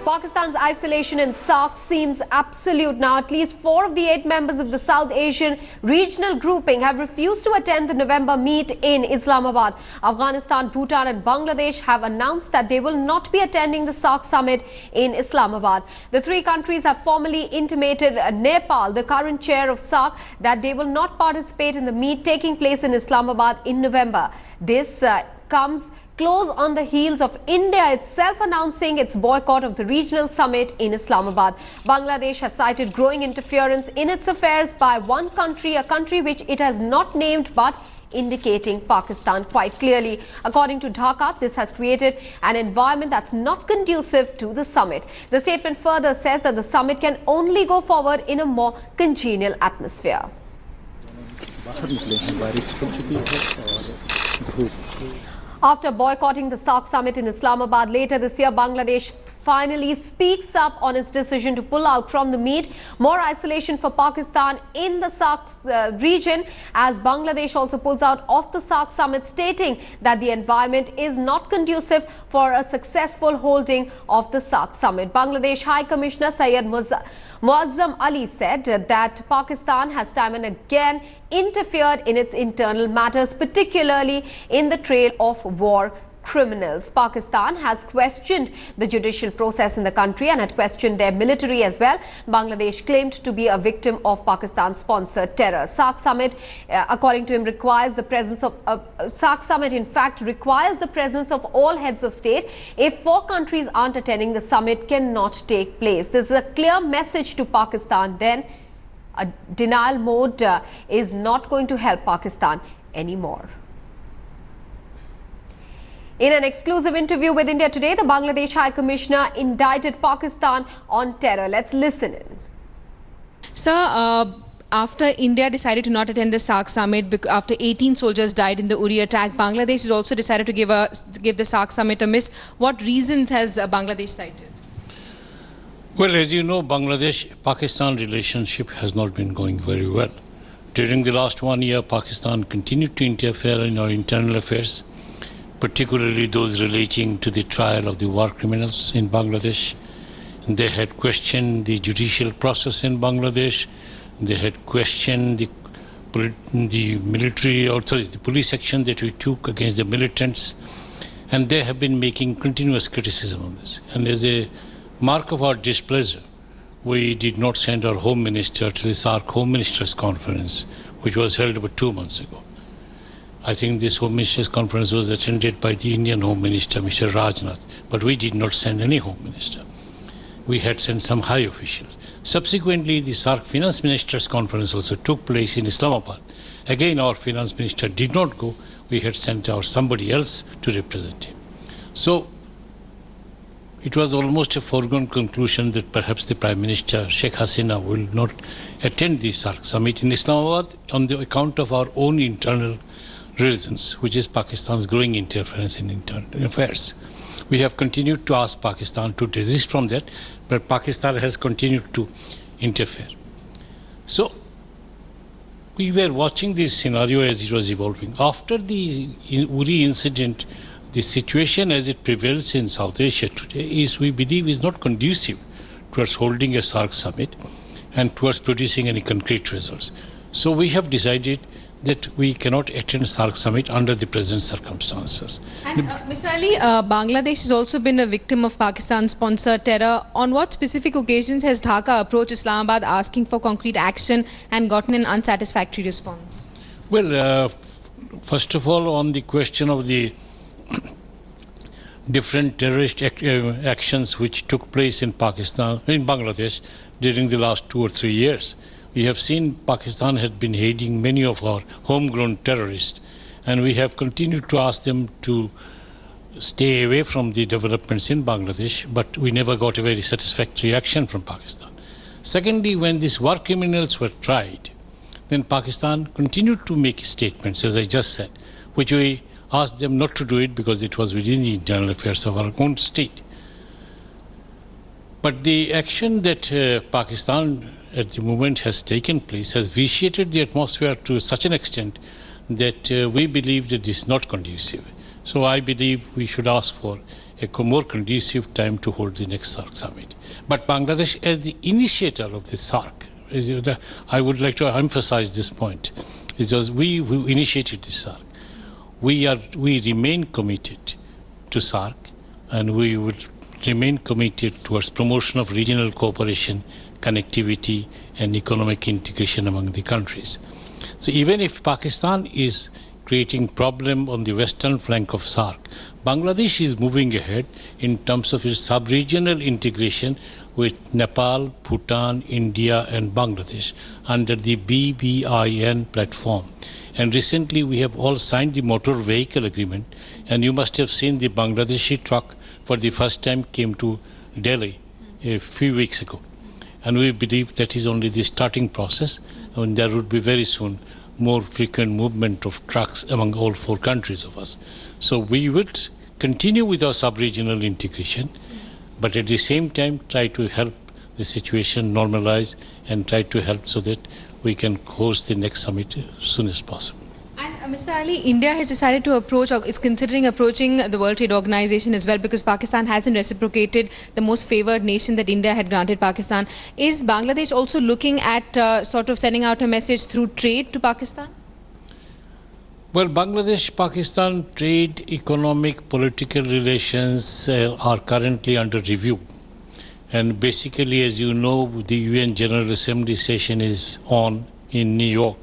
Pakistan's isolation in SAARC seems absolute now. At least 4 of the 8 members of the South Asian regional grouping have refused to attend the November meet in Islamabad. Afghanistan, Bhutan and Bangladesh have announced that they will not be attending the SAARC summit in Islamabad. The 3 countries have formally intimated Nepal, the current chair of SAARC, that they will not participate in the meet taking place in Islamabad in November. This comes close on the heels of India itself announcing its boycott of the regional summit in Islamabad. Bangladesh has cited growing interference in its affairs by one country, a country which it has not named but indicating Pakistan quite clearly. According to Dhaka, this has created an environment that's not conducive to the summit. The statement further says that the summit can only go forward in a more congenial atmosphere. After boycotting the SAARC summit in Islamabad later this year, Bangladesh finally speaks up on its decision to pull out from the meet. More isolation for Pakistan in the SAARC region as Bangladesh also pulls out of the SAARC summit, stating that the environment is not conducive for a successful holding of the SAARC summit. Bangladesh High Commissioner Syed Muazzam Ali said that Pakistan has time and again interfered in its internal matters, particularly in the trail of war criminals. Pakistan has questioned the judicial process in the country and had questioned their military as well. Bangladesh claimed to be a victim of Pakistan-sponsored terror. SAARC summit, according to him, requires the presence of SAARC summit. In fact, requires the presence of all heads of state. If 4 countries aren't attending, the summit cannot take place. This is a clear message to Pakistan. Then, a denial mode is not going to help Pakistan anymore. In an exclusive interview with India Today, the Bangladesh High Commissioner indicted Pakistan on terror. Let's listen in. Sir, after India decided to not attend the SAARC summit, after 18 soldiers died in the Uri attack, Bangladesh has also decided to give the SAARC summit a miss. What reasons has Bangladesh cited? Well, as you know, Bangladesh-Pakistan relationship has not been going very well. During the last 1 year, Pakistan continued to interfere in our internal affairs, particularly those relating to the trial of the war criminals in Bangladesh. They had questioned the judicial process in Bangladesh. They had questioned the police action that we took against the militants. And they have been making continuous criticism on this. And as a mark of our displeasure, we did not send our Home Minister to the SAARC Home Ministers Conference, which was held about 2 months ago. I think this Home Ministers Conference was attended by the Indian Home Minister, Mr. Rajnath, but we did not send any Home Minister. We had sent some high officials. Subsequently, the SAARC Finance Ministers Conference also took place in Islamabad. Again, our Finance Minister did not go. We had sent somebody else to represent him. So, it was almost a foregone conclusion that perhaps the Prime Minister, Sheikh Hasina, will not attend the SAARC summit in Islamabad on the account of our own internal reasons, which is Pakistan's growing interference in internal affairs. We have continued to ask Pakistan to desist from that, but Pakistan has continued to interfere. So, we were watching this scenario as it was evolving. After the Uri incident, the situation as it prevails in South Asia today we believe, is not conducive towards holding a SAARC summit and towards producing any concrete results. So we have decided that we cannot attend SAARC summit under the present circumstances. And Mr. Ali, Bangladesh has also been a victim of Pakistan-sponsored terror. On what specific occasions has Dhaka approached Islamabad asking for concrete action and gotten an unsatisfactory response? Well, first of all, on the question of the different terrorist actions which took place in Bangladesh during the last 2 or 3 years, we have seen Pakistan has been aiding many of our homegrown terrorists, and we have continued to ask them to stay away from the developments in Bangladesh, but we never got a very satisfactory action from Pakistan. Secondly, when these war criminals were tried, then Pakistan continued to make statements, as I just said, which we asked them not to do it because it was within the internal affairs of our own state. But the action that Pakistan at the moment has taken place has vitiated the atmosphere to such an extent that we believe that this is not conducive. So I believe we should ask for a more conducive time to hold the next SAARC summit. But Bangladesh, as the initiator of the SAARC, I would like to emphasize this point, because we initiated the SAARC. We remain committed to SAARC, and we will remain committed towards promotion of regional cooperation, connectivity, and economic integration among the countries. So even if Pakistan is creating problem on the western flank of SAARC, Bangladesh is moving ahead in terms of its sub-regional integration with Nepal, Bhutan, India, and Bangladesh under the BBIN platform. And recently we have all signed the motor vehicle agreement, and you must have seen the Bangladeshi truck for the first time came to Delhi a few weeks ago. And we believe that is only the starting process, and there would be very soon more frequent movement of trucks among all four countries of us. So we would continue with our sub-regional integration, but at the same time try to help the situation normalize and try to help so that we can host the next summit as soon as possible. And Mr. Ali, India has decided to approach, or is considering approaching the World Trade Organization as well, because Pakistan hasn't reciprocated the most favored nation that India had granted Pakistan. Is Bangladesh also looking at sort of sending out a message through trade to Pakistan? Well, Bangladesh-Pakistan trade, economic, political relations are currently under review. And basically, as you know, the UN General Assembly session is on in New York.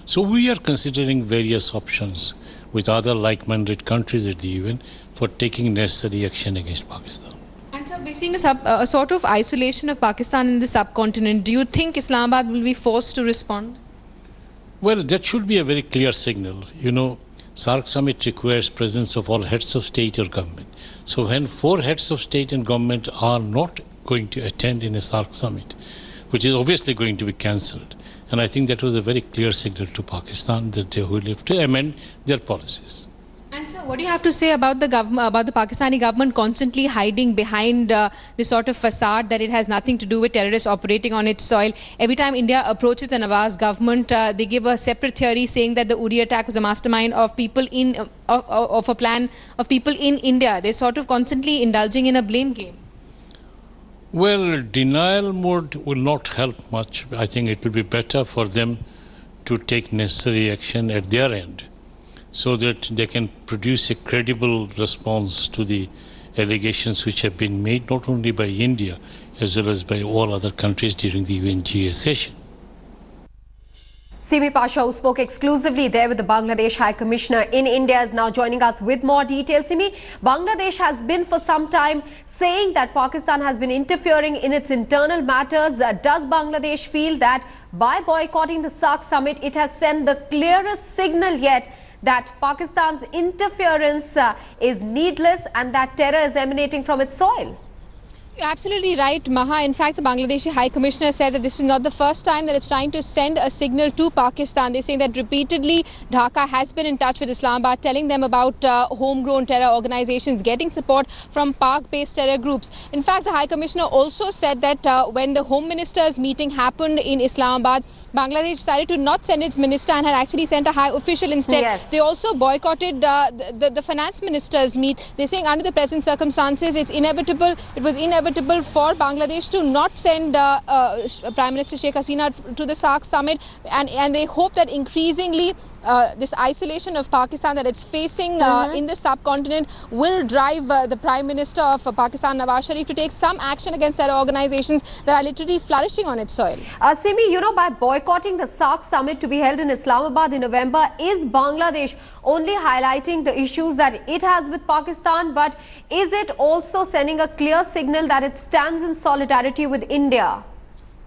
So we are considering various options with other like-minded countries at the UN for taking necessary action against Pakistan. And so we're seeing a sort of isolation of Pakistan in the subcontinent. Do you think Islamabad will be forced to respond? Well, that should be a very clear signal. You know, SAARC summit requires presence of all heads of state or government. So when 4 heads of state and government are not going to attend in a SAARC summit, which is obviously going to be cancelled, and I think that was a very clear signal to Pakistan that they will have to amend their policies. And so what do you have to say about the government, about the Pakistani government constantly hiding behind this sort of facade that it has nothing to do with terrorists operating on its soil? Every time India approaches the Nawaz government, they give a separate theory saying that the Uri attack was a mastermind of people of a plan of people in India. They're sort of constantly indulging in a blame game. Well, denial mode will not help much. I think it will be better for them to take necessary action at their end, so that they can produce a credible response to the allegations which have been made not only by India as well as by all other countries during the UNGA session. Simi Pasha, who spoke exclusively there with the Bangladesh High Commissioner in India, is now joining us with more details. Simi, Bangladesh has been for some time saying that Pakistan has been interfering in its internal matters. Does Bangladesh feel that by boycotting the SAARC summit, it has sent the clearest signal yet that Pakistan's interference is needless and that terror is emanating from its soil? You're absolutely right, Maha. In fact, the Bangladeshi High Commissioner said that this is not the first time that it's trying to send a signal to Pakistan. They're saying that repeatedly Dhaka has been in touch with Islamabad, telling them about homegrown terror organizations getting support from Pak-based terror groups. In fact, the High Commissioner also said that when the Home Ministers meeting happened in Islamabad, Bangladesh decided to not send its minister and had actually sent a high official instead. Yes. They also boycotted the finance ministers meet. They're saying under the present circumstances, it was inevitable for Bangladesh to not send Prime Minister Sheikh Hasina to the SAARC summit, and they hope that increasingly this isolation of Pakistan that it's facing in the subcontinent will drive the Prime Minister of Pakistan, Nawaz Sharif, to take some action against terror organizations that are literally flourishing on its soil. Simi, you know, by boycotting the SAARC summit to be held in Islamabad in November, is Bangladesh only highlighting the issues that it has with Pakistan, but is it also sending a clear signal that it stands in solidarity with India?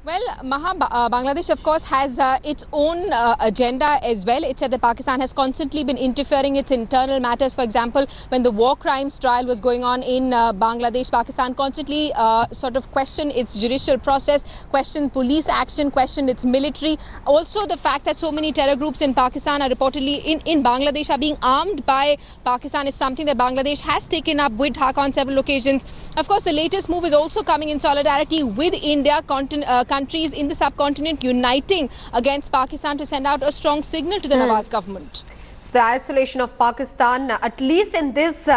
Well, Maha, Bangladesh, of course, has its own agenda as well. It said that Pakistan has constantly been interfering in its internal matters. For example, when the war crimes trial was going on in Bangladesh, Pakistan constantly sort of questioned its judicial process, questioned police action, questioned its military. Also, the fact that so many terror groups in Pakistan are reportedly in Bangladesh are being armed by Pakistan is something that Bangladesh has taken up with Dhaka on several occasions. Of course, the latest move is also coming in solidarity with India, countries in the subcontinent uniting against Pakistan to send out a strong signal to the Nawaz government. So the isolation of Pakistan, at least in this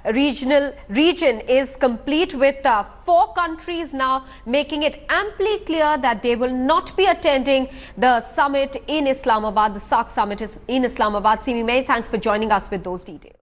region, is complete, with 4 countries now making it amply clear that they will not be attending the summit in Islamabad. The SAARC summit is in Islamabad. Simi, many thanks for joining us with those details.